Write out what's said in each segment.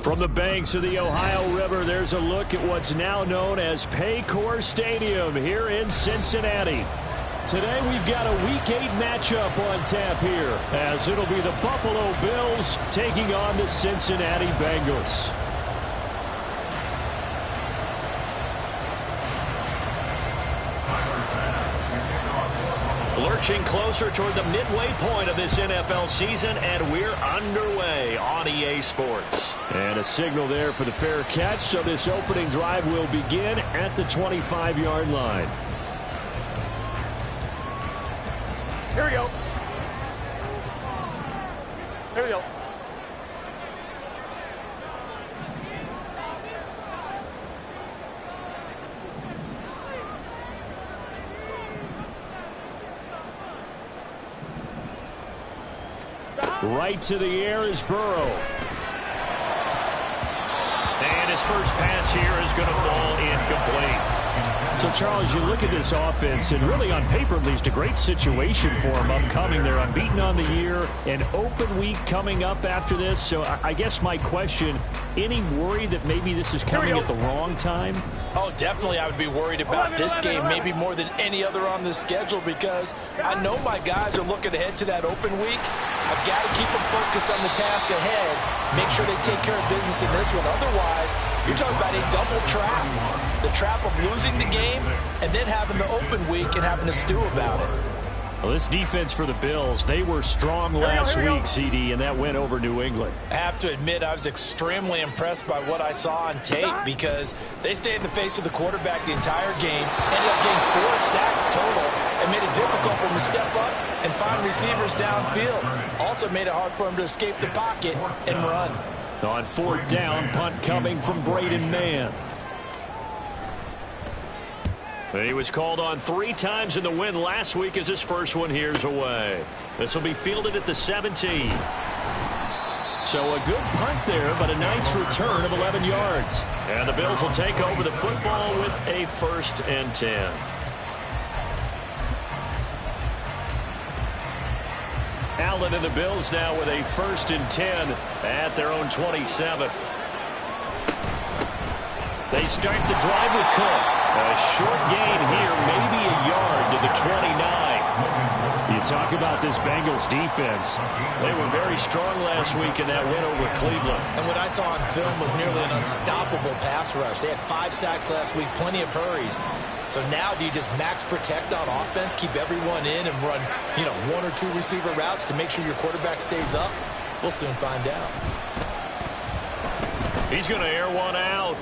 From the banks of the Ohio River, there's a look at what's now known as Paycor Stadium here in Cincinnati. Today we've got a Week 8 matchup on tap here, as it'll be the Buffalo Bills taking on the Cincinnati Bengals. Lurching closer toward the midway point of this NFL season, and we're underway on EA Sports. And a signal there for the fair catch, so this opening drive will begin at the 25-yard line. Here we go. Here we go. Right to the air is Burrow. And his first pass here is going to fall incomplete. So, Charles, you look at this offense, and really on paper, at least, a great situation for them upcoming. They're unbeaten on the year, an open week coming up after this. So I guess my question, any worry that maybe this is coming at the wrong time? Oh, definitely I would be worried about this game, maybe more than any other on the schedule, because I know my guys are looking ahead to that open week. I've got to keep them focused on the task ahead, make sure they take care of business in this one. Otherwise, you're talking about a double trap. The trap of losing the game and then having the open week and having to stew about it. Well, this defense for the Bills, they were strong last week, CD, and that went over New England. I have to admit, I was extremely impressed by what I saw on tape because they stayed in the face of the quarterback the entire game, ended up getting 4 sacks total, and made it difficult for him to step up and find receivers downfield. Also made it hard for him to escape the pocket and run. On 4th down, punt coming from Braden Mann. He was called on 3 times in the win last week as his first one here's away. This will be fielded at the 17. So a good punt there, but a nice return of 11 yards. And the Bills will take over the football with a 1st and 10. Allen and the Bills now with a 1st and 10 at their own 27. They start the drive with Cook. A short gain here, maybe a yard to the 29. You talk about this Bengals defense. They were very strong last week in that win over Cleveland. And what I saw on film was nearly an unstoppable pass rush. They had 5 sacks last week, plenty of hurries. So now do you just max protect on offense, keep everyone in and run, 1 or 2 receiver routes to make sure your quarterback stays up? We'll soon find out. He's going to air one out.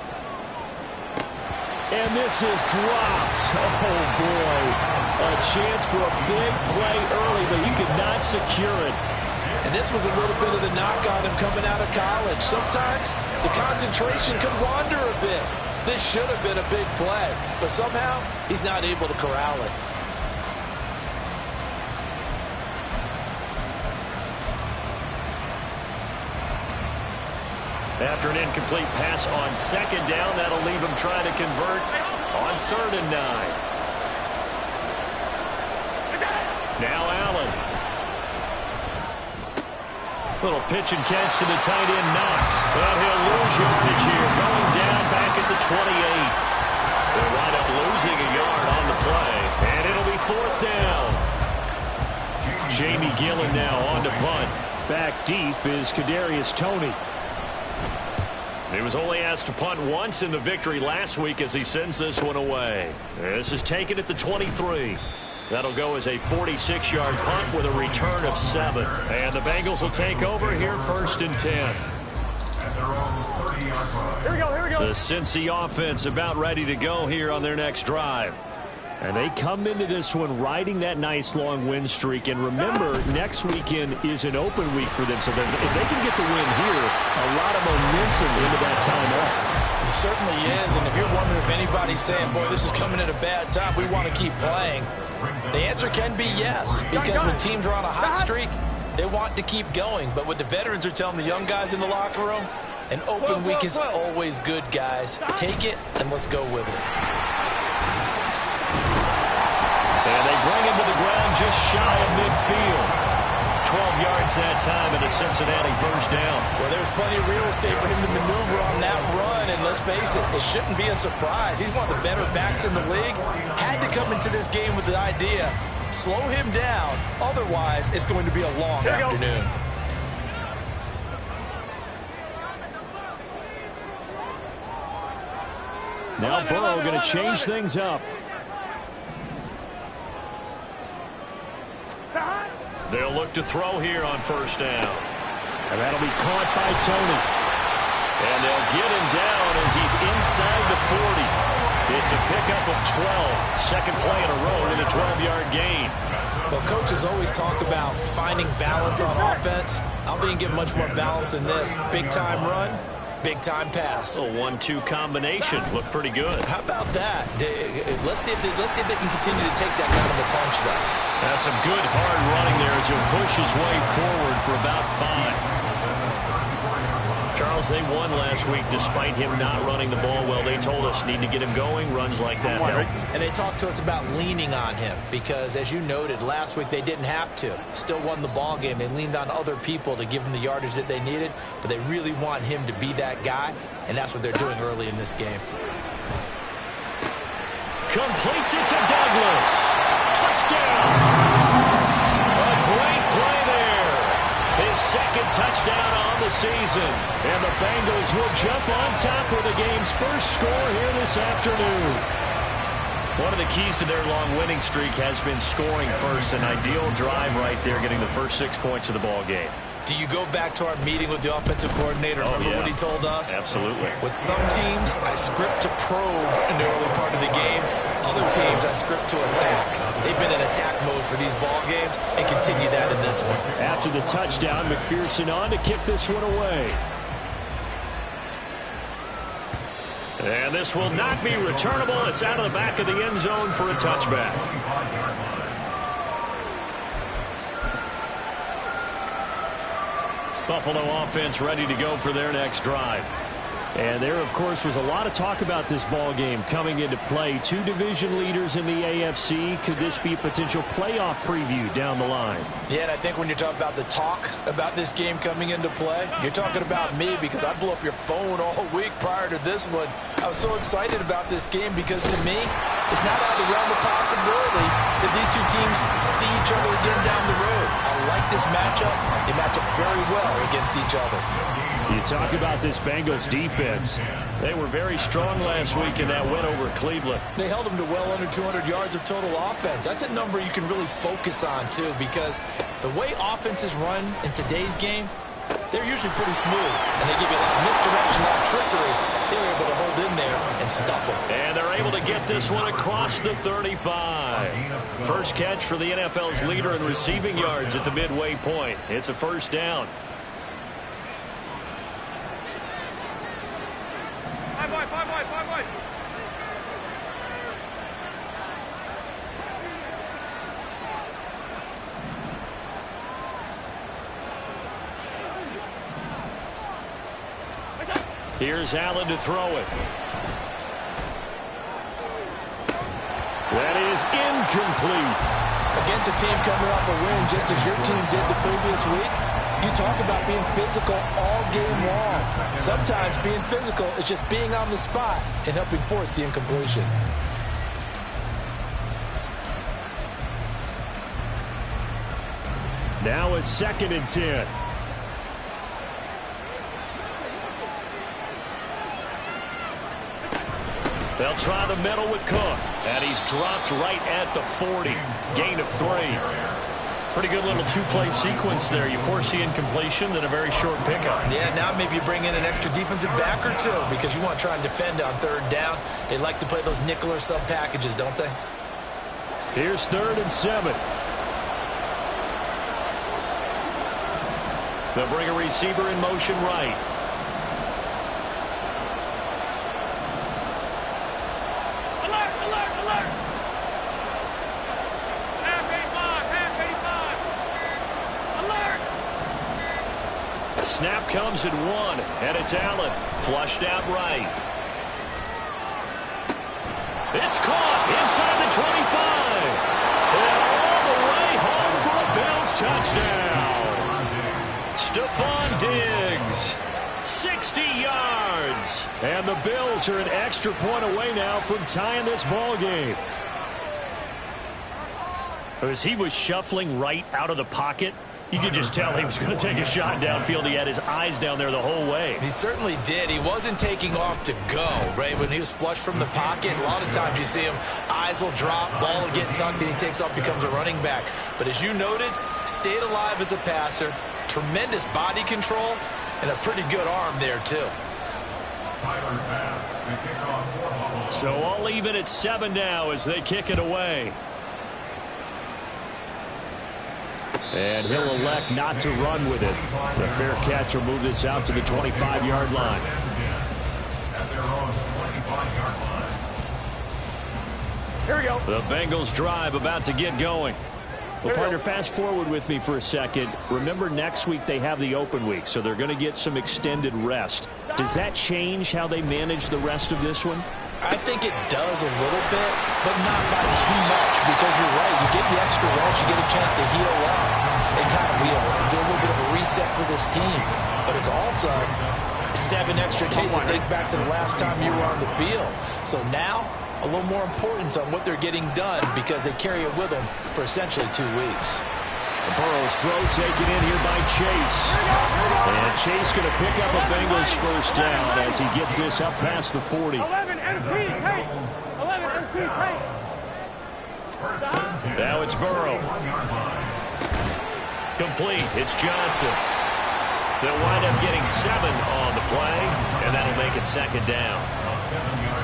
And this is dropped. Oh, boy. A chance for a big play early, but he could not secure it. And this was a little bit of the knock on him coming out of college. Sometimes the concentration can wander a bit. This should have been a big play, but somehow he's not able to corral it. After an incomplete pass on 2nd down, that'll leave him trying to convert on 3rd and 9. Now Allen. Little pitch and catch to the tight end, Knox. But he'll lose yardage here, going down back at the 28. They'll wind up losing a yard on the play, and it'll be 4th down. Jamie Gillen now on to punt. Back deep is Kadarius Toney. He was only asked to punt once in the victory last week as he sends this one away. This is taken at the 23. That'll go as a 46-yard punt with a return of 7. And the Bengals will take over here 1st and 10. Here we go. The Cincy offense about ready to go here on their next drive. And they come into this one riding that nice long win streak. And remember, next weekend is an open week for them. So if they can get the win here, a lot of momentum into that time off. It certainly is. And if you're wondering if anybody's saying, boy, this is coming at a bad time, we want to keep playing, the answer can be yes. Because when teams are on a hot streak, they want to keep going. But what the veterans are telling the young guys in the locker room, an open week is always good, guys. Take it and let's go with it. And they bring him to the ground just shy of midfield. 12 yards that time and a Cincinnati first down. Well, there's plenty of real estate for him to maneuver on that run, and let's face it, it shouldn't be a surprise. He's one of the better backs in the league. Had to come into this game with the idea, slow him down, otherwise it's going to be a long afternoon. Now Burrow going to change things up. They'll look to throw here on first down. And that'll be caught by Tony. And they'll get him down as he's inside the 40. It's a pickup of 12. Second play in a row with a 12-yard gain. Well, coaches always talk about finding balance on offense. I don't think you can get much more balance than this. Big-time run, big-time pass. A 1-2 combination. Looked pretty good. How about that? Let's see if they can continue to take that kind of a punch, though. That's some good hard running there as he'll push his way forward for about 5. Charles, they won last week despite him not running the ball well. They told us need to get him going. Runs like that help. And they talked to us about leaning on him because, as you noted, last week they didn't have to. Still won the ball game. They leaned on other people to give them the yardage that they needed, but they really want him to be that guy, and that's what they're doing early in this game. Completes it to Douglas. Touchdown. A great play there. His second touchdown on the season. And the Bengals will jump on top with the game's first score here this afternoon. One of the keys to their long winning streak has been scoring first. An ideal drive right there, getting the first 6 points of the ball game. Do you go back to our meeting with the offensive coordinator? Remember what he told us? Absolutely. With some teams, I script to probe in the early part of the game. Other teams, I script to attack. They've been in attack mode for these ball games and continue that in this one. After the touchdown, McPherson on to kick this one away. And this will not be returnable. It's out of the back of the end zone for a touchback. Buffalo offense ready to go for their next drive. And there, of course, was a lot of talk about this ball game coming into play. Two division leaders in the AFC. Could this be a potential playoff preview down the line? Yeah, and I think when you're talking about the talk about this game coming into play, you're talking about me because I blew up your phone all week prior to this one. I was so excited about this game because, to me, it's not out of the realm of possibility that these two teams see each other again down the road. I like this matchup. They match up very well against each other. You talk about this Bengals defense. They were very strong last week in that win over Cleveland. They held them to well under 200 yards of total offense. That's a number you can really focus on, too, because the way offenses run in today's game, they're usually pretty smooth, and they give you a lot of misdirection, a lot of trickery. They were able to hold in there and stuff them. And they're able to get this one across the 35. First catch for the NFL's leader in receiving yards at the midway point. It's a first down. Here's Allen to throw it. That is incomplete. Against a team coming off a win just as your team did the previous week, you talk about being physical all game long. Sometimes being physical is just being on the spot and helping force the incompletion. Now a 2nd and 10. They'll try the middle with Cook. And he's dropped right at the 40. Gain of 3. Pretty good little two-play sequence there. You force the incompletion, then a very short pickup. Yeah, now maybe you bring in an extra defensive back or two because you want to try and defend on 3rd down. They like to play those nickel or sub packages, don't they? Here's 3rd and 7. They'll bring a receiver in motion right. Snap comes at 1, and it's Allen. Flushed out right. It's caught inside the 25. And all the way home for a Bills touchdown. Stephon Diggs. 60 yards. And the Bills are an extra point away now from tying this ball game. As he was shuffling right out of the pocket, you could just tell he was going to take a shot downfield. He had his eyes down there the whole way. He certainly did. He wasn't taking off to go, right? When he was flush from the pocket, a lot of times you see him, eyes will drop, ball will get tucked, and he takes off, becomes a running back. But as you noted, stayed alive as a passer, tremendous body control, and a pretty good arm there, too. So all even at 7 now as they kick it away. And he'll elect not to run with it. The fair catch will move this out to the 25-yard line. Here we go. The Bengals drive about to get going. Well, partner, fast forward with me for a second. Remember, next week they have the open week, so they're going to get some extended rest. Does that change how they manage the rest of this one? I think it does a little bit, but not by too much, because you're right. You get the extra rest, you get a chance to heal up and kind of do a little bit of a reset for this team. But it's also 7 extra days to think back to the last time you were on the field. So now, a little more importance on what they're getting done because they carry it with them for essentially 2 weeks. Burrow's throw taken in here by Chase. And Chase going to pick up a Bengals first down as he gets this up past the 40. 11 MP, hey. 11 MP, hey. Now it's Burrow. Complete. It's Johnson. They'll wind up getting 7 on the play, and that'll make it second down.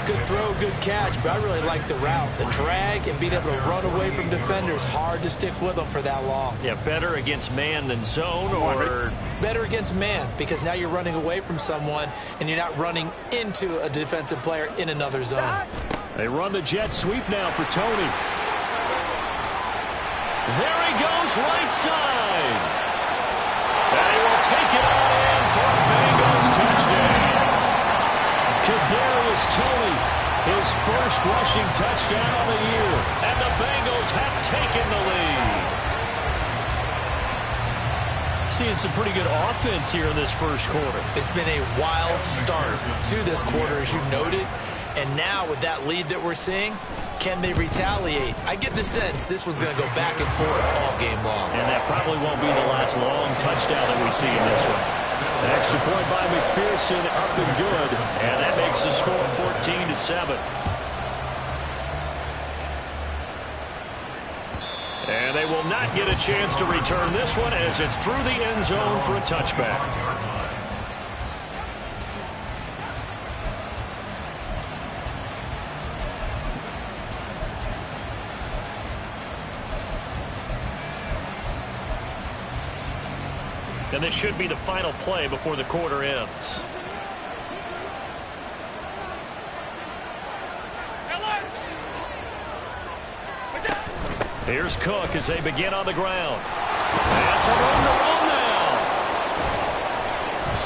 Good throw, good catch, but I really like the route. The drag and being able to run away from defenders, hard to stick with them for that long. Yeah, better against man than zone, or better against man, because now you're running away from someone and you're not running into a defensive player in another zone. They run the jet sweep now for Tony. There he goes, right side. And he will take it on in for a Bengals touchdown. Kadarius Toney, his first rushing touchdown of the year. And the Bengals have taken the lead. Seeing some pretty good offense here in this first quarter. It's been a wild start to this quarter, as you noted. And now with that lead that we're seeing, can they retaliate? I get the sense this one's going to go back and forth all game long. And that probably won't be the last long touchdown that we see in this one. An extra point by McPherson, up and good. And that makes the score 14-7. And they will not get a chance to return this one as it's through the end zone for a touchback. And this should be the final play before the quarter ends. Here's Cook as they begin on the ground. That's a run to roll now.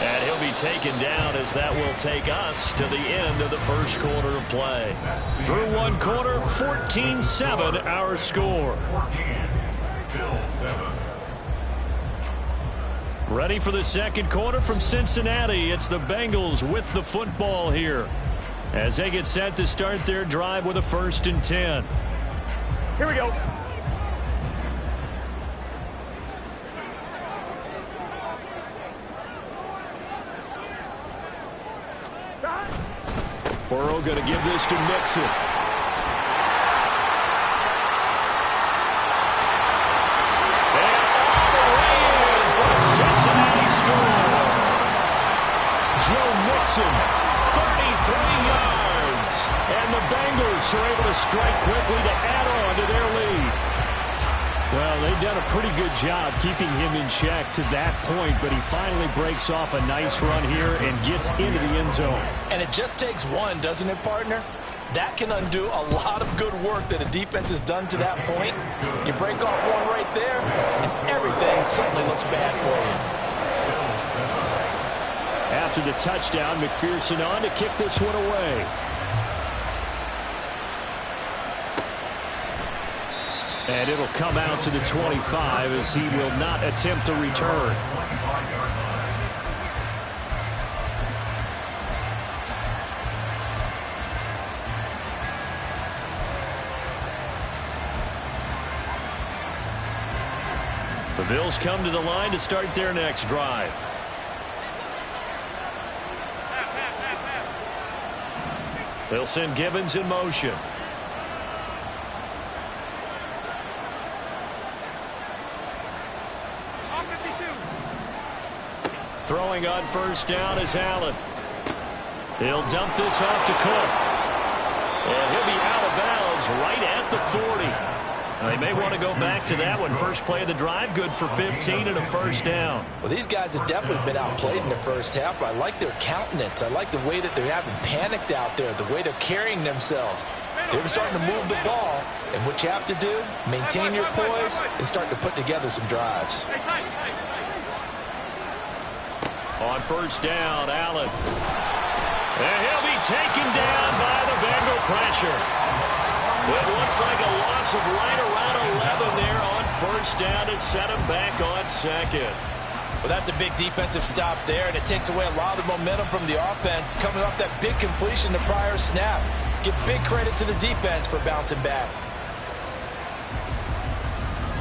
And he'll be taken down as that will take us to the end of the first quarter of play. Through one quarter, 14-7 our score. Ready for the second quarter from Cincinnati. It's the Bengals with the football here as they get set to start their drive with a 1st and 10. Here we go. Burrow going to give this to Mixon. Cincinnati score. Joe Mixon, 33 yards. And the Bengals are able to strike quickly to add on to their lead. Well, they've done a pretty good job keeping him in check to that point, but he finally breaks off a nice run here and gets into the end zone. And it just takes one, doesn't it, partner? That can undo a lot of good work that a defense has done to that point. You break off one right there, and everything suddenly looks bad for you. After the touchdown, McPherson on to kick this one away. And it'll come out to the 25 as he will not attempt a return. The Bills come to the line to start their next drive. They'll send Gibbons in motion. Throwing on first down is Allen. He'll dump this off to Cook. And he'll be out of bounds right at the 40. They may want to go back to that one. First play of the drive, good for 15 and a first down. Well, these guys have definitely been outplayed in the first half. I like their countenance. I like the way that they haven't panicked out there, the way they're carrying themselves. They're starting to move the ball, and what you have to do, maintain your poise and start to put together some drives. On first down, Allen. And he'll be taken down by the Bengal pressure. It looks like a loss of right around 11 there on first down to set him back on second. Well, that's a big defensive stop there, and it takes away a lot of the momentum from the offense coming off that big completion the prior snap. Give big credit to the defense for bouncing back.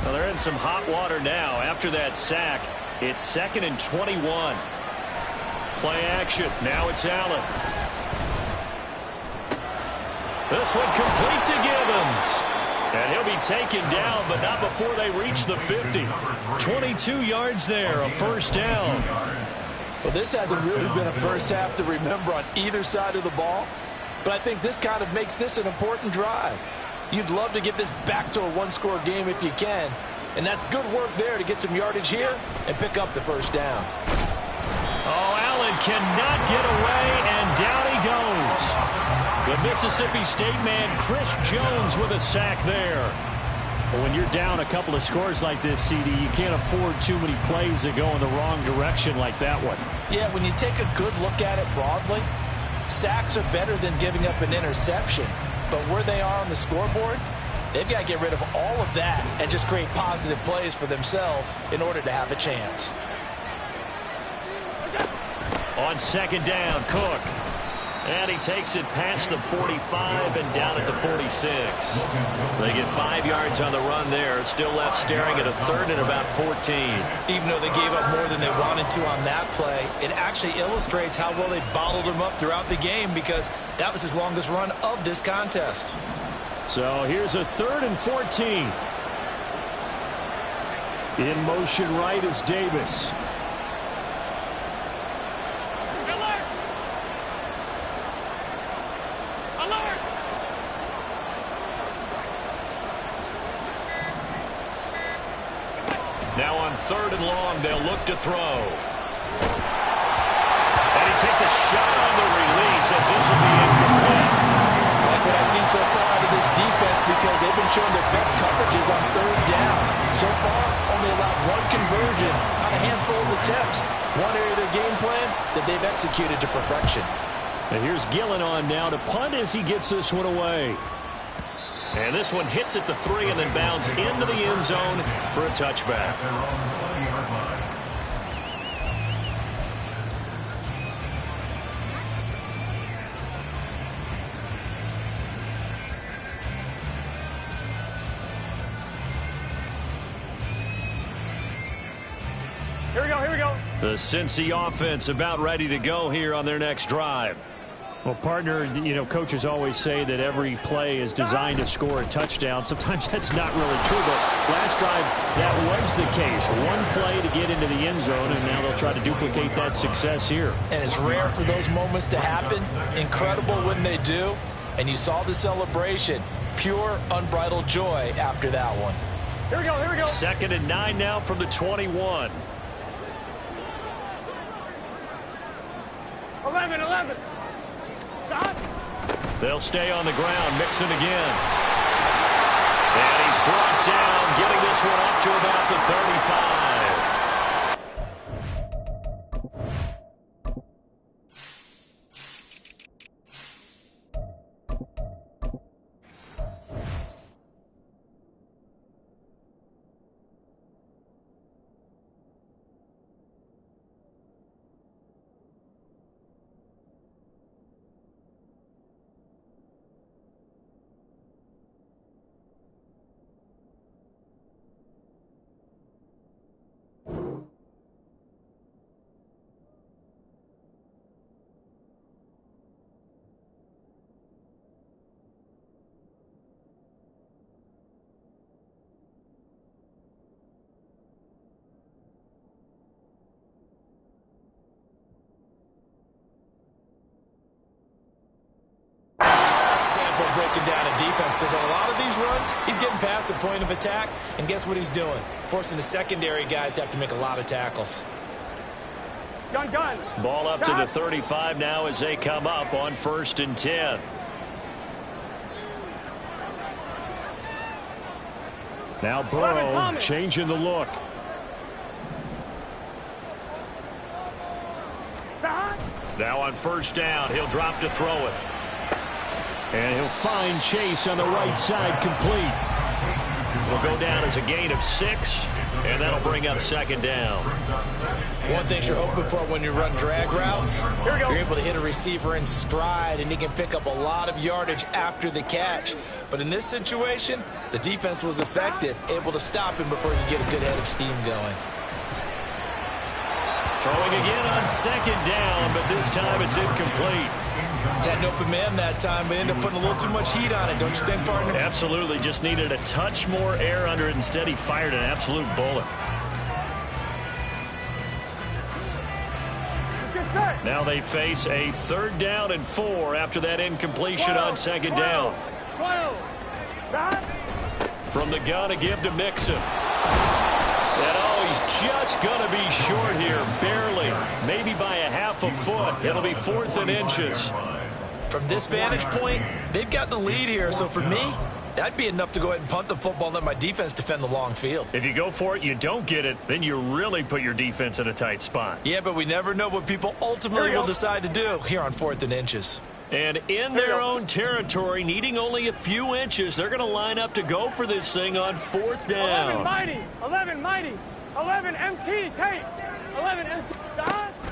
Well, they're in some hot water now. After that sack, it's 2nd and 21. Play action. Now it's Allen. This one complete to Gibbons. And he'll be taken down, but not before they reach the 50. 22 yards there, a first down. Well, this hasn't really been a first half to remember on either side of the ball, but I think this kind of makes this an important drive. You'd love to get this back to a one-score game if you can, and that's good work there to get some yardage here and pick up the first down. Oh, Allen cannot get away, and down he goes. The Mississippi State man, Chris Jones, with a sack there. But when you're down a couple of scores like this, CD, you can't afford too many plays that go in the wrong direction like that one. Yeah, when you take a good look at it broadly, sacks are better than giving up an interception. But where they are on the scoreboard, they've got to get rid of all of that and just create positive plays for themselves in order to have a chance. On second down, Cook. And he takes it past the 45 and down at the 46. They get 5 yards on the run there. Still left staring at a 3rd and about 14. Even though they gave up more than they wanted to on that play, it actually illustrates how well they bottled them up throughout the game because that was his longest run of this contest. So here's a 3rd and 14. In motion right is Davis. Now on 3rd and long, they'll look to throw. And he takes a shot on the release as this will be incomplete. Like what I see so far out of this defense because they've been showing their best coverages on 3rd down. So far, only allowed one conversion on a handful of attempts. One area of their game plan that they've executed to perfection. And here's Gillen on now to punt as he gets this one away. And this one hits at the 3 and then bounds into the end zone for a touchback. Here we go, here we go. The Cincy offense about ready to go here on their next drive. Well, partner, you know, coaches always say that every play is designed to score a touchdown. Sometimes that's not really true, but last drive, that was the case. One play to get into the end zone, and now they'll try to duplicate that success here. And it's rare for those moments to happen. Incredible when they do. And you saw the celebration. Pure, unbridled joy after that one. Here we go, here we go. 2nd and 9 now from the 21. 11. Stop. They'll stay on the ground, Mixon again. And he's brought down, getting this one up to about the 35. breaking down a defense because on a lot of these runs, he's getting past the point of attack, and guess what he's doing? Forcing the secondary guys to have to make a lot of tackles. Gun. Ball up to the 35 now as they come up on 1st and 10. Now Burrow changing the look. Now on 1st down, he'll drop to throw it. And he'll find Chase on the right side, complete. Will go down as a gain of 6, and that'll bring up 2nd down. One thing you're hoping for when you run drag routes, you're able to hit a receiver in stride, and he can pick up a lot of yardage after the catch. But in this situation, the defense was effective, able to stop him before you get a good head of steam going. Throwing again on 2nd down, but this time it's incomplete. Had an open man that time, but ended up putting a little too much heat on it, don't you think, partner? Absolutely. Just needed a touch more air under it. Instead, he fired an absolute bullet. Now they face a 3rd down and 4 after that incompletion on 2nd down. From the gun, a give to Mixon. And he's just going to be short here, barely. Maybe by a half a foot. It'll be 4th and inches. From this vantage point, they've got the lead here. So for me, that'd be enough to go ahead and punt the football and let my defense defend the long field. If you go for it, you don't get it, then you really put your defense in a tight spot. Yeah, but we never know what people ultimately will decide to do here on 4th and inches. And in their own territory, needing only a few inches, they're going to line up to go for this thing on 4th down. 11 mighty, 11 MT, Tate, 11 MT.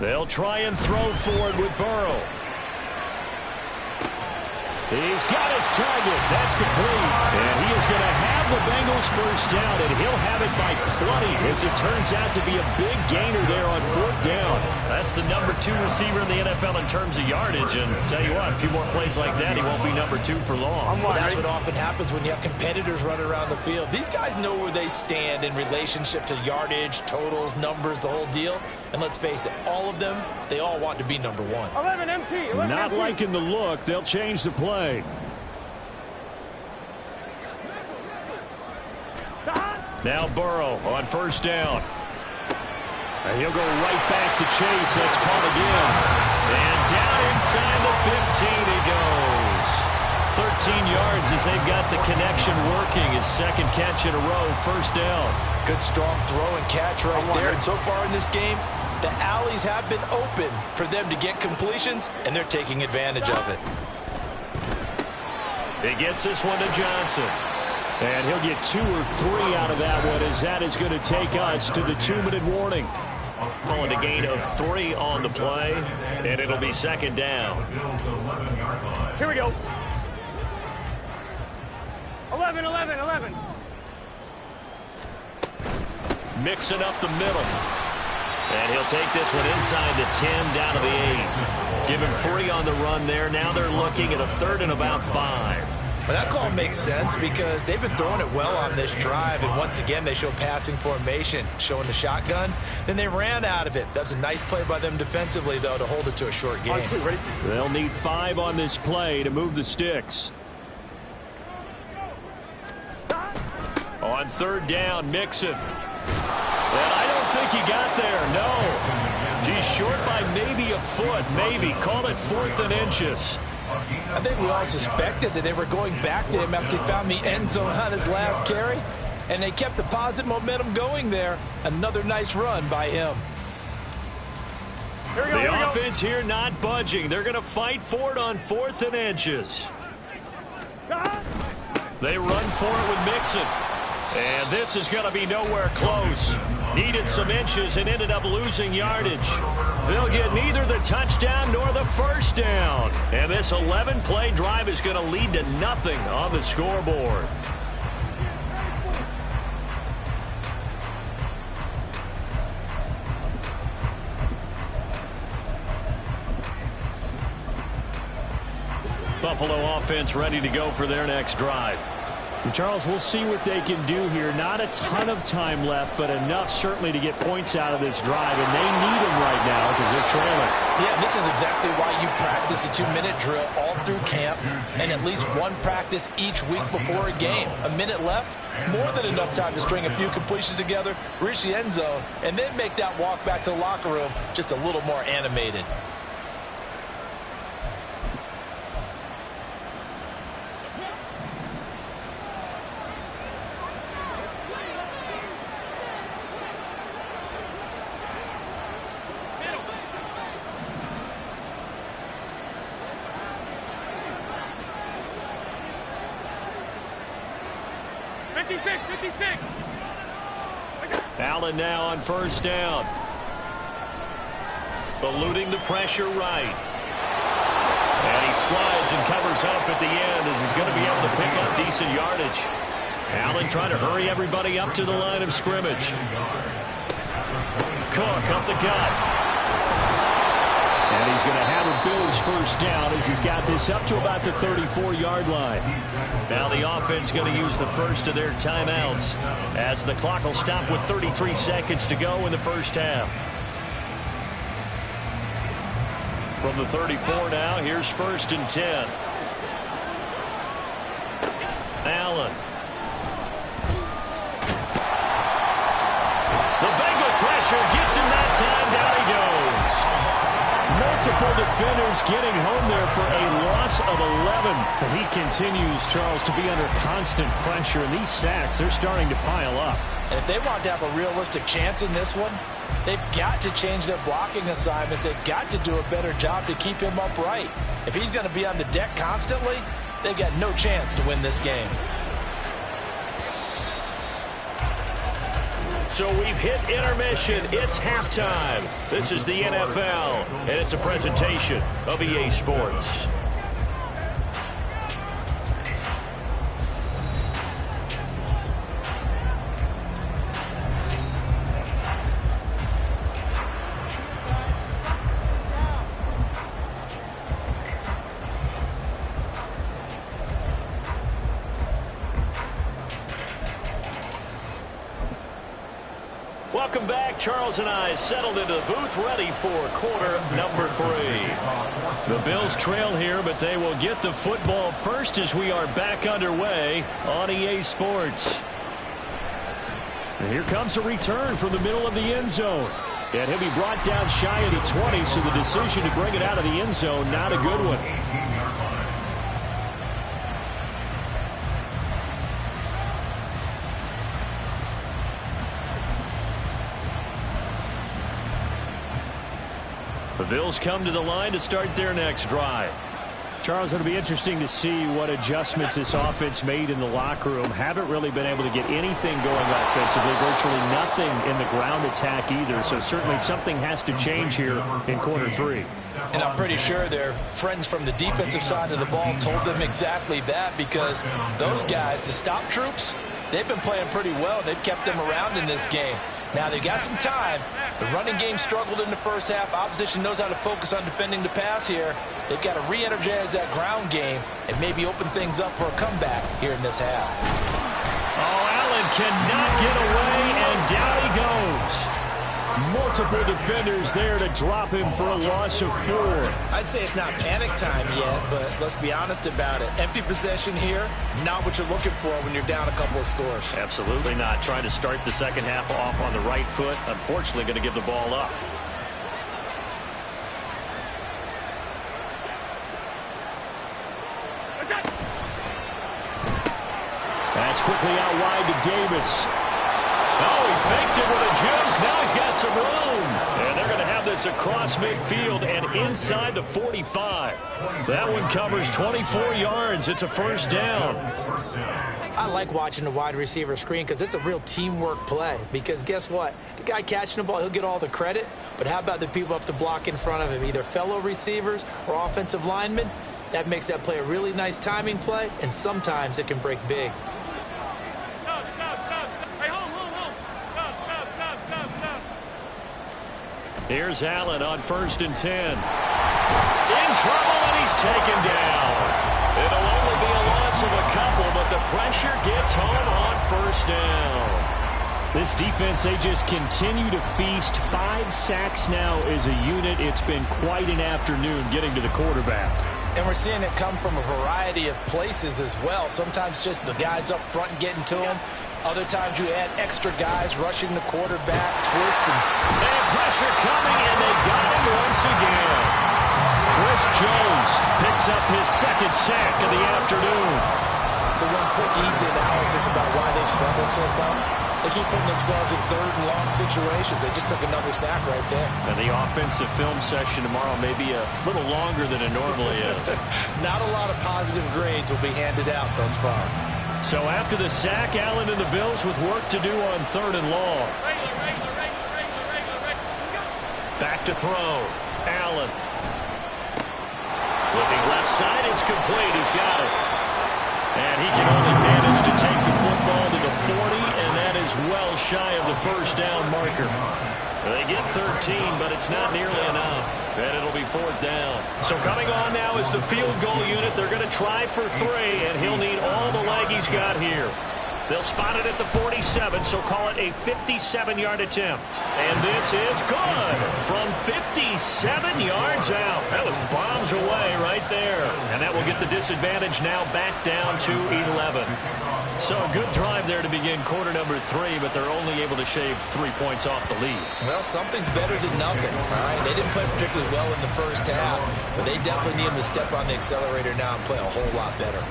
They'll try and throw forward with Burrow. He's got his target. That's complete. And he is going to have the Bengals 1st down, and he'll have it by plenty as it turns out to be a big gainer there on 4th down. That's the number 2 receiver in the NFL in terms of yardage. And tell you what, a few more plays like that, he won't be number 2 for long. Well, that's what often happens when you have competitors running around the field. These guys know where they stand in relationship to yardage, totals, numbers, the whole deal. And let's face it, all of them, they all want to be number 1. 11 MT. 11 Not MT. liking the look. They'll change the play. Now Burrow on 1st down. And he'll go right back to Chase. That's caught again. And down inside the 15 he goes. 13 yards as they've got the connection working. His 2nd catch in a row, 1st down. Good strong throw and catch right there. And so far in this game, the alleys have been open for them to get completions, and they're taking advantage of it. He gets this one to Johnson. And he'll get 2 or 3 out of that one as that is going to take us to the 2-minute warning. Calling a gain of 3 on the play, and it'll be 2nd down. Here we go. 11. Mixing up the middle. And he'll take this one inside the 10 down to the 8. Give him 3 on the run there. Now they're looking at a 3rd and about 5. Well, that call makes sense because they've been throwing it well on this drive, and once again they show passing formation, showing the shotgun. Then they ran out of it. That's a nice play by them defensively, though, to hold it to a short game. They'll need 5 on this play to move the sticks. On 3rd down, Mixon. And I don't think he got there, no. He's short by maybe a foot, maybe. Call it 4th and inches. I think we all suspected that they were going back to him after he found the end zone on his last carry, and they kept the positive momentum going there. Another nice run by him. The offense here not budging. They're going to fight for it on 4th and inches. They run for it with Mixon. And this is going to be nowhere close. Needed some inches and ended up losing yardage. They'll get neither the touchdown nor the 1st down. And this 11-play drive is going to lead to nothing on the scoreboard. Buffalo offense ready to go for their next drive. And Charles, we'll see what they can do here. Not a ton of time left, but enough certainly to get points out of this drive, and they need them right now because they're trailing. Yeah, this is exactly why you practice a 2-minute drill all through camp and at least one practice each week before a game. A minute left, more than enough time to string a few completions together, reach the end zone, and then make that walk back to the locker room just a little more animated. Allen now on first down. Eluding the pressure right. And he slides and covers up at the end as he's going to be able to pick up decent yardage. Allen trying to hurry everybody up to the line of scrimmage. Cook up the gut. And he's going to have a Bills first down as he's got this up to about the 34-yard line. Now the offense going to use the first of their timeouts as the clock will stop with 33 seconds to go in the first half. From the 34 now, here's first and 10. Allen. The Bengal pressure gets him that time. Down he goes. Multiple defenders getting home there for a loss of 11. But he continues, Charles, to be under constant pressure. And these sacks, they're starting to pile up. And if they want to have a realistic chance in this one, they've got to change their blocking assignments. They've got to do a better job to keep him upright. If he's going to be on the deck constantly, they've got no chance to win this game. So we've hit intermission. It's halftime. This is the NFL, and it's a presentation of EA Sports. Welcome back. Charles and I settled into the booth ready for quarter number 3. The Bills trail here, but they will get the football first as we are back underway on EA Sports. And here comes a return from the middle of the end zone. And he'll be brought down shy of the 20, so the decision to bring it out of the end zone, not a good one. The Bills come to the line to start their next drive. Charles, it'll be interesting to see what adjustments this offense made in the locker room. Haven't really been able to get anything going offensively, virtually nothing in the ground attack either. So certainly something has to change here in quarter 3. And I'm pretty sure their friends from the defensive side of the ball told them exactly that, because those guys, the stop troops, they've been playing pretty well. They've kept them around in this game. Now they got some time. The running game struggled in the first half. Opposition knows how to focus on defending the pass here. They've got to re-energize that ground game and maybe open things up for a comeback here in this half. Oh, Allen cannot get away, and down he goes. Multiple defenders there to drop him for a loss of 4. I'd say it's not panic time yet, but let's be honest about it. Empty possession here, not what you're looking for when you're down a couple of scores. Absolutely not. Trying to start the second half off on the right foot. Unfortunately, going to give the ball up. That's quickly out wide to Davis. Oh, he faked it with a juke. Now he's got some room. And they're going to have this across midfield and inside the 45. That one covers 24 yards. It's a first down. I like watching the wide receiver screen because it's a real teamwork play. Because guess what? The guy catching the ball, he'll get all the credit. But how about the people up to block in front of him, either fellow receivers or offensive linemen? That makes that play a really nice timing play, and sometimes it can break big. Here's Allen on first and 10. In trouble, and he's taken down. It'll only be a loss of a couple, but the pressure pressure, gets home on first down. This defense, they just continue to feast. 5 sacks now as a unit. It's been quite an afternoon getting to the quarterback. And we're seeing it come from a variety of places as well. Sometimes just the guys up front and getting to him. Other times you add extra guys rushing the quarterback, twists and stuff. And pressure coming, and they got him once again. Chris Jones picks up his second sack of the afternoon. So one quick, easy analysis about why they've struggled so far. They keep putting themselves in third and long situations. They just took another sack right there. And the offensive film session tomorrow may be a little longer than it normally is. Not a lot of positive grades will be handed out thus far. So after the sack, Allen and the Bills with work to do on third and long. Back to throw. Allen. Looking left side, it's complete. He's got it. And he can only manage to take the football to the 40, and that is well shy of the first down marker. They get 13, but it's not nearly enough. And it'll be fourth down. So coming on now is the field goal unit. They're going to try for 3, and he'll need all the leg he's got here. They'll spot it at the 47, so call it a 57-yard attempt. And this is good from 57 yards out. That was bombs away right there. And that will get the disadvantage now back down to 11. So a good drive there to begin quarter number 3, but they're only able to shave 3 points off the lead. Well, something's better than nothing, all right? They didn't play particularly well in the first half, but they definitely need them to step on the accelerator now and play a whole lot better.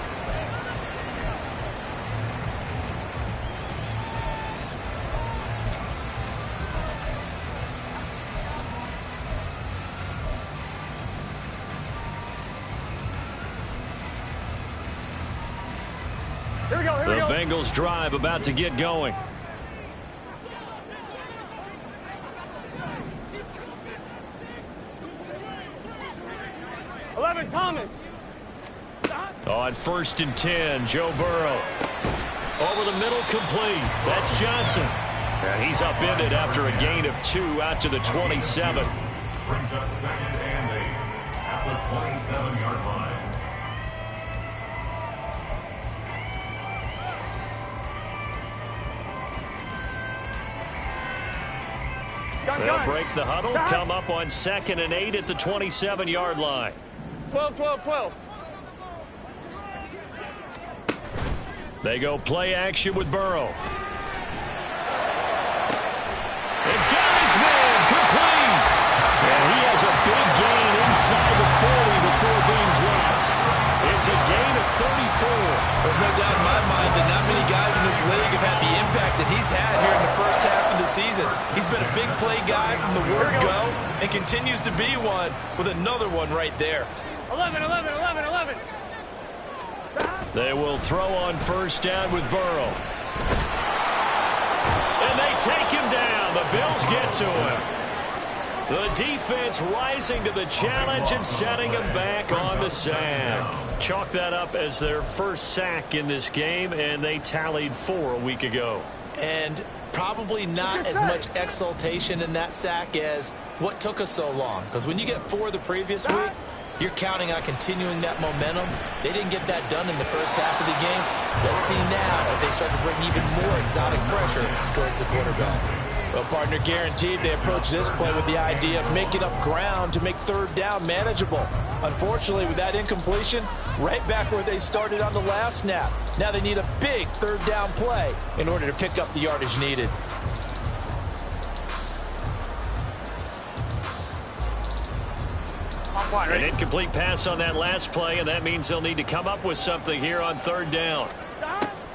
The Bengals drive about to get going. Thomas. On 1st and 10, Joe Burrow. Over the middle, complete. That's Johnson. And he's upended after a gain of 2 out to the 27. Brings up 2nd and 8 at the 27-yard line. They'll break the huddle, come up on 2nd and 8 at the 27-yard line. 12, 12, 12. They go play action with Burrow. And got his man complete. And he has a big gain inside the 40 before being dropped. It's a gain of 34. There's no doubt in my mind that not many guys in this league have had the impact that he's had here in the first half of the season. He's been a big play guy from the word go and continues to be one with another one right there. 11, 11, 11, 11. They will throw on 1st down with Burrow. And they take him down. The Bills get to him. The defense rising to the challenge and setting him back on the sack. Chalk that up as their first sack in this game, and they tallied 4 a week ago. And probably not as much exultation in that sack as what took us so long. Because when you get 4 the previous week, you're counting on continuing that momentum. They didn't get that done in the first half of the game. Let's see now if they start to bring even more exotic pressure towards the quarterback. Well, partner, guaranteed they approach this play with the idea of making up ground to make 3rd down manageable. Unfortunately, with that incompletion, right back where they started on the last snap. Now they need a big 3rd down play in order to pick up the yardage needed. An incomplete pass on that last play, and that means they'll need to come up with something here on 3rd down.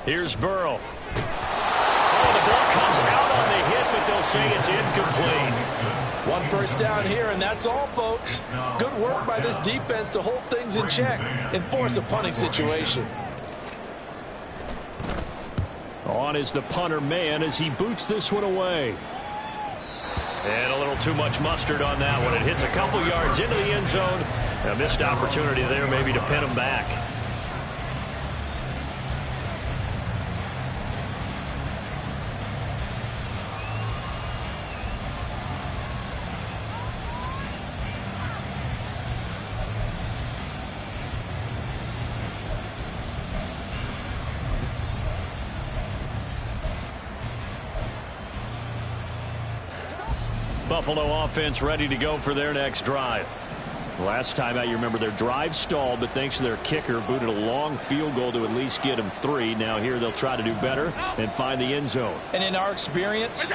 Here's Burrow. Oh, the ball comes out on the hit, but they'll say it's incomplete. 1 first down here, and that's all, folks. Good work by this defense to hold things in check and force a punting situation. On is the punter man as he boots this one away. And a little too much mustard on that one. It hits a couple yards into the end zone. A missed opportunity there maybe to pin him back. Buffalo offense ready to go for their next drive. Last time out, you remember their drive stalled, but thanks to their kicker, booted a long field goal to at least get them 3. Now here they'll try to do better and find the end zone. And in our experience,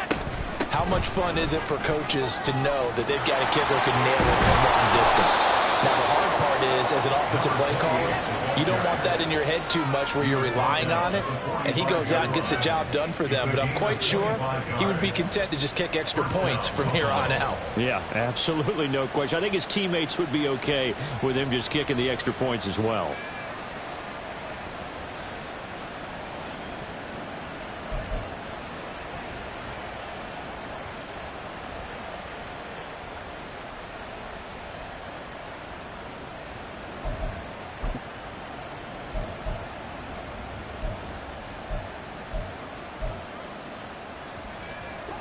how much fun is it for coaches to know that they've got a kicker who can nail it from long distance? Now, the hard part is, as an offensive play caller, you don't want that in your head too much where you're relying on it, and he goes out and gets the job done for them. But I'm quite sure he would be content to just kick extra points from here on out. Yeah, absolutely no question. I think his teammates would be okay with him just kicking the extra points as well.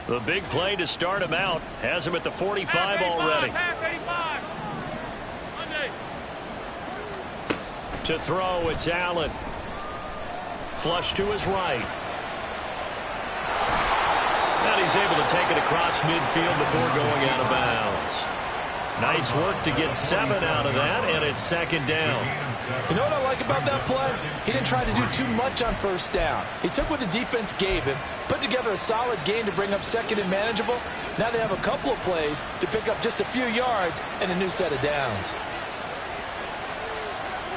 The big play to start him out has him at the 45 already. To throw, it's Allen. Flush to his right. And he's able to take it across midfield before going out of bounds. Nice work to get 7 out of that, and it's second down. You know what I like about that play? He didn't try to do too much on first down. He took what the defense gave him, put together a solid gain to bring up second and manageable. Now they have a couple of plays to pick up just a few yards and a new set of downs.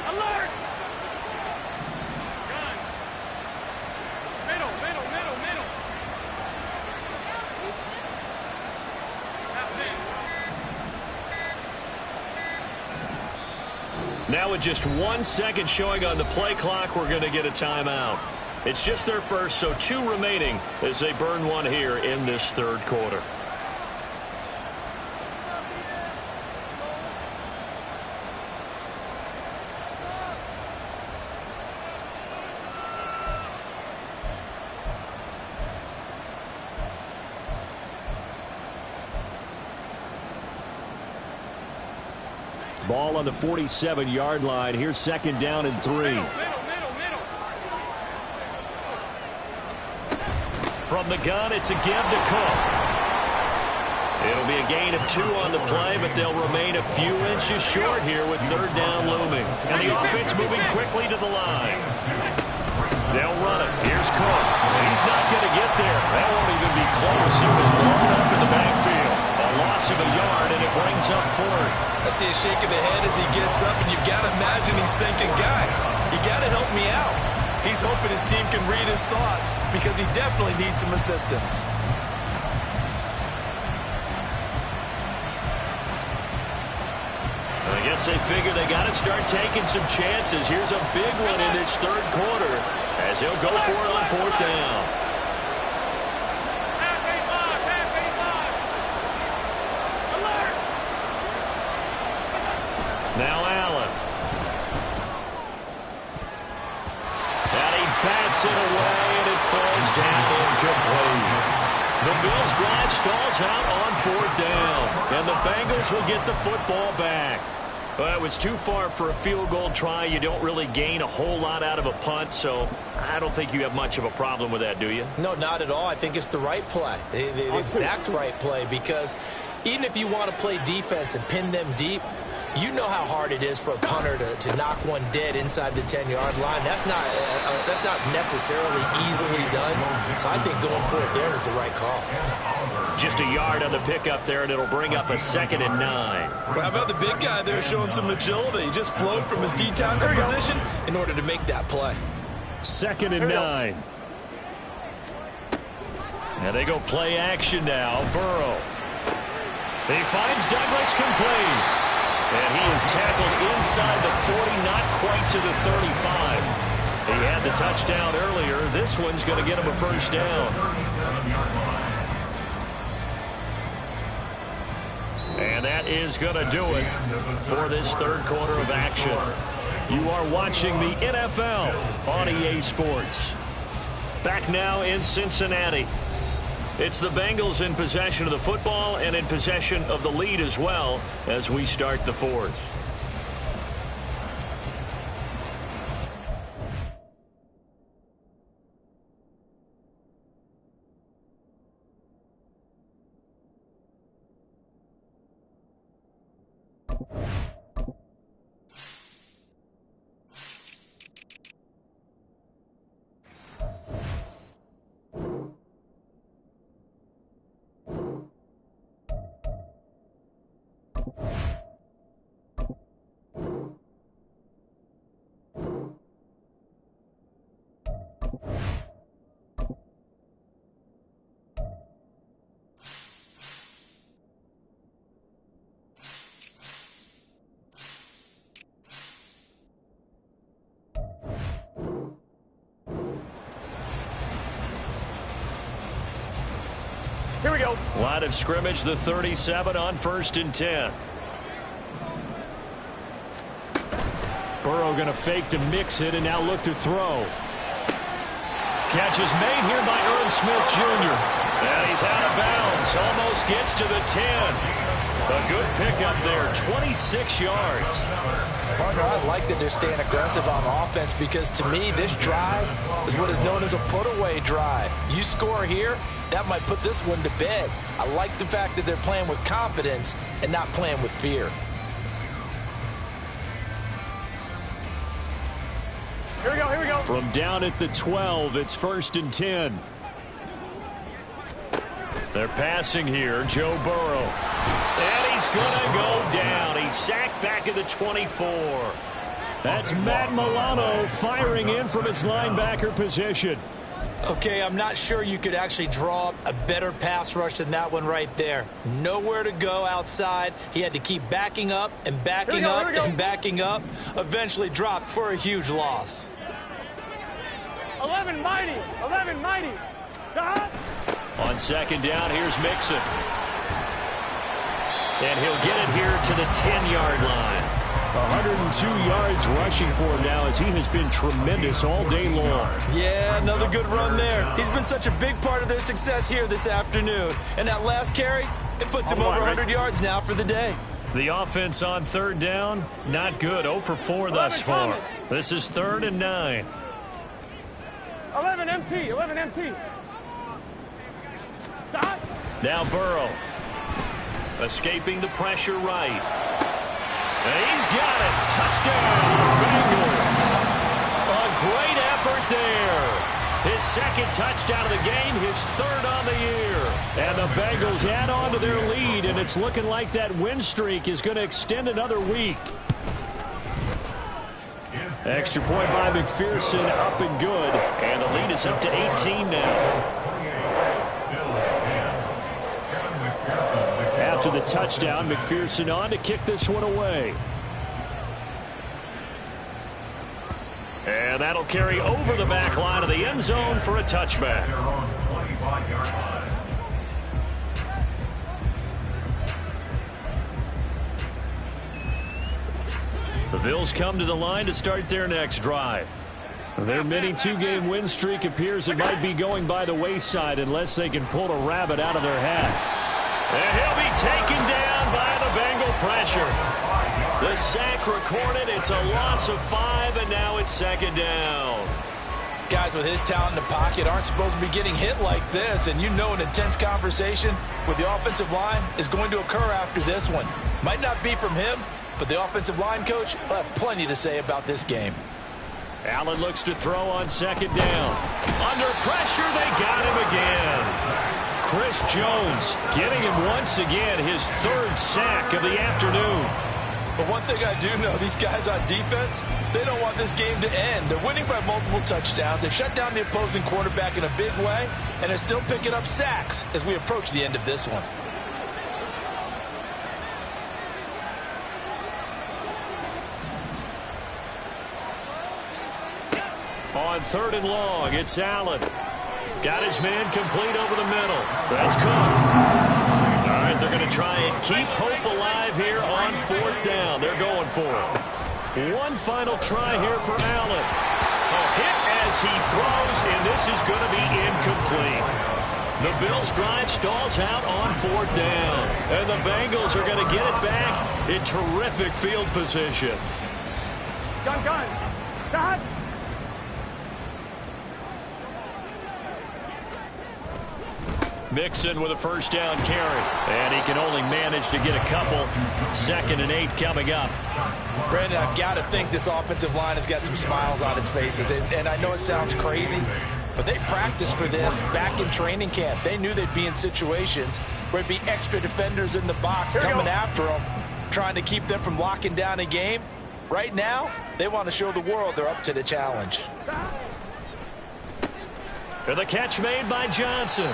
Alert! Gun. Middle. Now with just 1 second showing on the play clock, we're going to get a timeout. It's just their first, so 2 remaining as they burn 1 here in this third quarter. Ball on the 47-yard line. Here's second down and 3. From the gun, it's a give to Cook. It'll be a gain of 2 on the play, but they'll remain a few inches short here with third down looming. And the offense moving quickly to the line. They'll run it. Here's Cook. He's not going to get there. That won't even be close. He was blown up in the backfield. A loss of a yard, and it brings up 4th. I see a shake of the head as he gets up, and you've got to imagine he's thinking, guys, you got to help me out. He's hoping his team can read his thoughts because he definitely needs some assistance. I guess they figure they got to start taking some chances. Here's a big one in this third quarter as he'll go for it on 4th down. Now Allen. And he bats it away, and it falls down incomplete. The Bills' drive stalls out on 4th down, and the Bengals will get the football back. Well, it was too far for a field goal try. You don't really gain a whole lot out of a punt, so I don't think you have much of a problem with that, do you? No, not at all. I think it's the right play, the exact right play, because even if you want to play defense and pin them deep, you know how hard it is for a punter to knock one dead inside the 10-yard line. That's not necessarily easily done. So I think going for it there is the right call. Just a yard on the pickup there, and it'll bring up a 2nd and 9. Well, how about the big guy there showing some agility? He just flowed from his D-tackle position in order to make that play. 2nd and 9. And they go play action now. Burrow. He finds Douglas complete. And he is tackled inside the 40, not quite to the 35. He had the touchdown earlier. This one's going to get him a first down. And that is going to do it for this third quarter of action. You are watching the NFL on EA Sports. Back now in Cincinnati. It's the Bengals in possession of the football and in possession of the lead as well as we start the 4th. Here we go. Line of scrimmage, the 37 on 1st and 10. Burrow going to fake to mix it and now look to throw. Catch is made here by Irv Smith Jr. And he's out of bounds. Almost gets to the 10. A good pickup there, 26 yards. Partner, I like that they're staying aggressive on offense because to me, this drive is what is known as a put-away drive. You score here, that might put this one to bed. I like the fact that they're playing with confidence and not playing with fear. Here we go, here we go. From down at the 12, it's 1st and 10. They're passing here, Joe Burrow. And he's going to go down. He's sacked back at the 24. That's Matt Milano firing in from his linebacker position. Okay, I'm not sure you could actually draw up a better pass rush than that one right there. Nowhere to go outside. He had to keep backing up and backing up and backing up. Eventually dropped for a huge loss. 11 mighty. 11 mighty. On 2nd down, here's Mixon. And he'll get it here to the 10-yard line. 102 yards rushing for him now as he has been tremendous all day long. Yeah, another good run there. He's been such a big part of their success here this afternoon. And that last carry, it puts him over 100 yards now for the day. The offense on 3rd down, not good. 0 for 4 thus far. This is 3rd and 9. 11 MT. 11 MT. Now Burrow. Escaping the pressure right. And he's got it. Touchdown, Bengals. A great effort there. His 2nd touchdown of the game, his 3rd on the year. And the Bengals add on to their lead, and it's looking like that win streak is going to extend another week. Extra point by McPherson, up and good. And the lead is up to 18 now. After the touchdown, McPherson on to kick this one away. And that'll carry over the back line of the end zone for a touchback. The Bills come to the line to start their next drive. Their mini 2-game win streak appears it might be going by the wayside unless they can pull a rabbit out of their hat. And he'll be taken down by the Bengal pressure. The sack recorded. It's a loss of 5, and now it's 2nd down. Guys with his talent in the pocket aren't supposed to be getting hit like this, and you know an intense conversation with the offensive line is going to occur after this one. Might not be from him, but the offensive line coach will have plenty to say about this game. Allen looks to throw on 2nd down. Under pressure, they got him again. Chris Jones getting him once again, his 3rd sack of the afternoon. But one thing I do know, these guys on defense, they don't want this game to end. They're winning by multiple touchdowns. They've shut down the opposing quarterback in a big way, and they're still picking up sacks as we approach the end of this one. On 3rd and long, it's Allen. Got his man complete over the middle. That's Cook. All right, they're going to try and keep hope alive here on 4th down. They're going for it. One final try here for Allen. A hit as he throws, and this is going to be incomplete. The Bills' drive stalls out on 4th down. And the Bengals are going to get it back in terrific field position. Gun. Dot. Mixon with a 1st down carry. And he can only manage to get a couple. 2nd and 8 coming up. Brandon, I've got to think this offensive line has got some smiles on its faces. And I know it sounds crazy, but they practiced for this back in training camp. They knew they'd be in situations where it'd be extra defenders in the box coming after them, trying to keep them from locking down a game. Right now, they want to show the world they're up to the challenge. And the catch made by Johnson.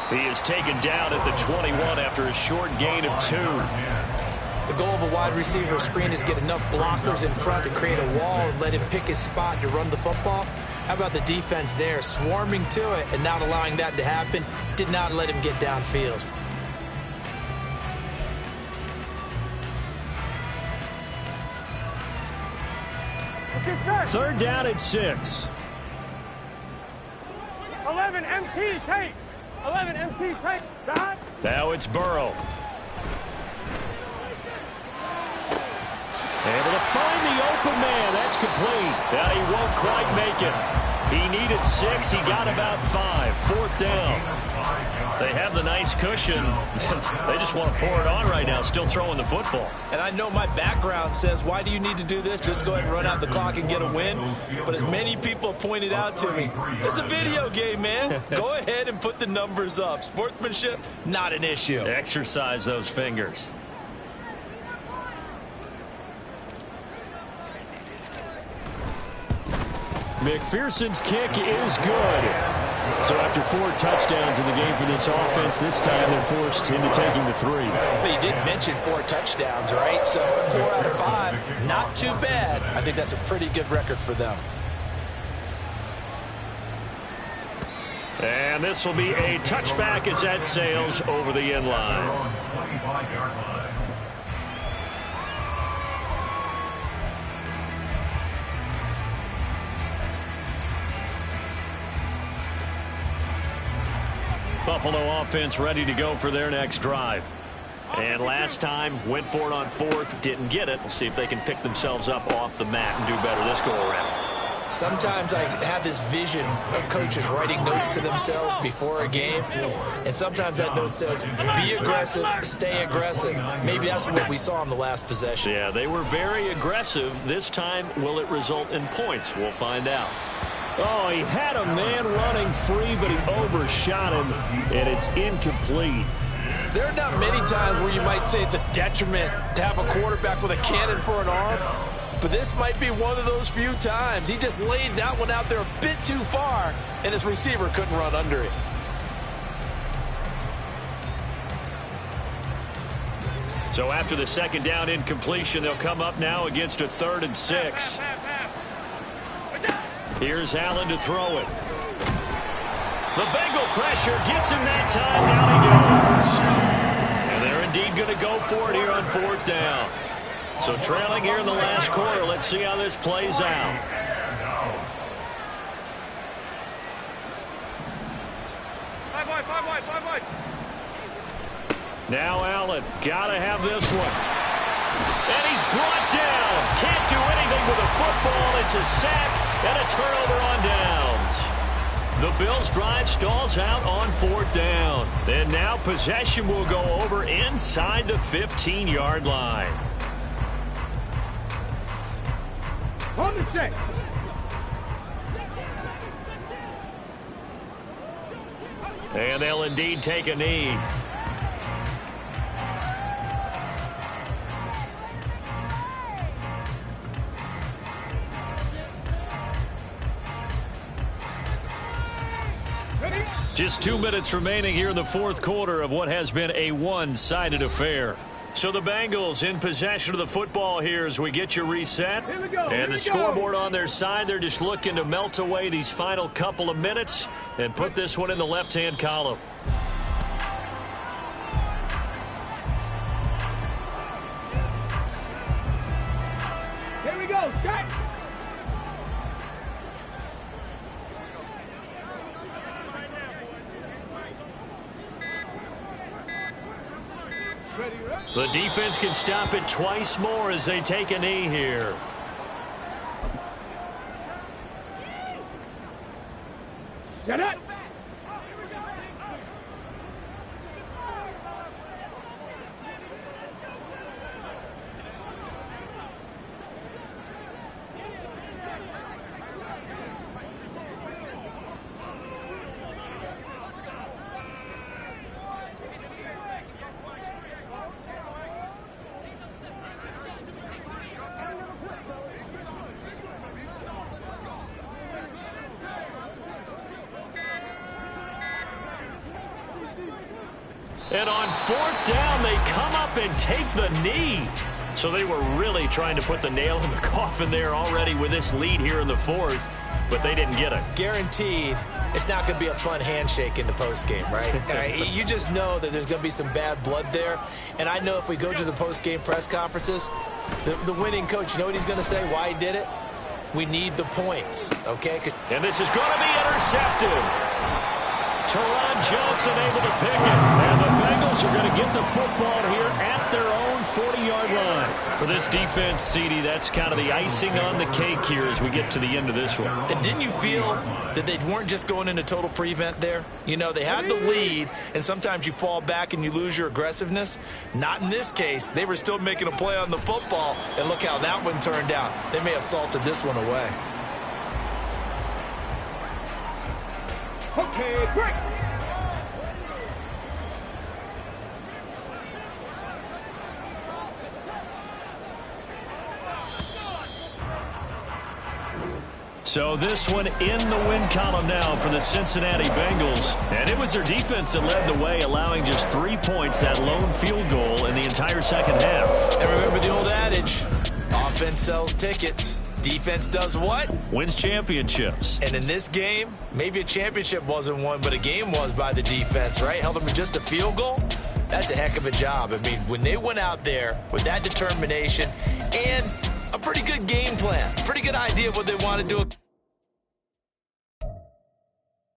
He is taken down at the 21 after a short gain of 2. The goal of a wide receiver screen is get enough blockers in front to create a wall and let him pick his spot to run the football. How about the defense there, swarming to it and not allowing that to happen? Did not let him get downfield. Third down at 6. 11 MT, take. 11 MT, take. Dot. Now it's Burrow. Able to find the open man. That's complete. Now he won't quite make it. He needed 6. He got about 5. Fourth down. They have the nice cushion. They just want to pour it on right now, still throwing the football. And I know my background says, why do you need to do this? Just go ahead and run out the clock and get a win. But as many people pointed out to me, it's a video game, man. Go ahead and put the numbers up. Sportsmanship, not an issue. Exercise those fingers. McPherson's kick is good. So after 4 touchdowns in the game for this offense, this time they're forced into taking the 3. But you did mention 4 touchdowns, right? So 4 out of 5, not too bad. I think that's a pretty good record for them. And this will be a touchback as that sails over the end line. 25-yard line. Buffalo offense ready to go for their next drive. And last time, went for it on 4th, didn't get it. We'll see if they can pick themselves up off the mat and do better this go-around. Sometimes I have this vision of coaches writing notes to themselves before a game, and sometimes that note says, be aggressive, stay aggressive. Maybe that's what we saw in the last possession. Yeah, they were very aggressive. This time, will it result in points? We'll find out. Oh, he had a man running free, but he overshot him, and it's incomplete. There are not many times where you might say it's a detriment to have a quarterback with a cannon for an arm, but this might be one of those few times. He just laid that one out there a bit too far, and his receiver couldn't run under it. So after the second down incompletion, they'll come up now against a 3rd and 6. Here's Allen to throw it. The Bengal pressure gets him that time. Down he goes. And they're indeed going to go for it here on 4th down. So trailing here in the last quarter. Let's see how this plays out. Five wide. Now Allen. Got to have this one. And he's brought down. Can't do anything with a football. It's a sack. And a turnover on downs. The Bills' drive stalls out on 4th down. And now possession will go over inside the 15-yard line. Hold the check. And they'll indeed take a knee. Just 2 minutes remaining here in the 4th quarter of what has been a one-sided affair. So the Bengals in possession of the football here as we get you reset. And the scoreboard on their side, they're just looking to melt away these final couple of minutes and put this one in the left-hand column. Here we go, Jack. The defense can stop it twice more as they take a knee here. Shut up. And on 4th down, they come up and take the knee. So they were really trying to put the nail in the coffin there already with this lead here in the 4th. but they didn't get it. Guaranteed it's not going to be a fun handshake in the postgame, right? You just know that there's going to be some bad blood there. And I know if we go to the postgame press conferences, the winning coach, you know what he's going to say, why he did it? We need the points, okay? And this is going to be intercepted. Teron Johnson able to pick it. And the Bengals are going to get the football here at their own 40-yard line. For this defense, CD, that's kind of the icing on the cake here as we get to the end of this one. And didn't you feel that they weren't just going into total prevent there? You know, they had the lead, and sometimes you fall back and you lose your aggressiveness. Not in this case. They were still making a play on the football, and look how that one turned out. They may have salted this one away. Okay, break. So this one in the win column now for the Cincinnati Bengals. And it was their defense that led the way, allowing just 3 points, that lone field goal in the entire second half. And remember the old adage, offense sells tickets. Defense does what? Wins championships. And in this game, maybe a championship wasn't won, but a game was by the defense, right? Held them to just a field goal. That's a heck of a job. I mean, when they went out there with that determination and a pretty good game plan, pretty good idea of what they want to do.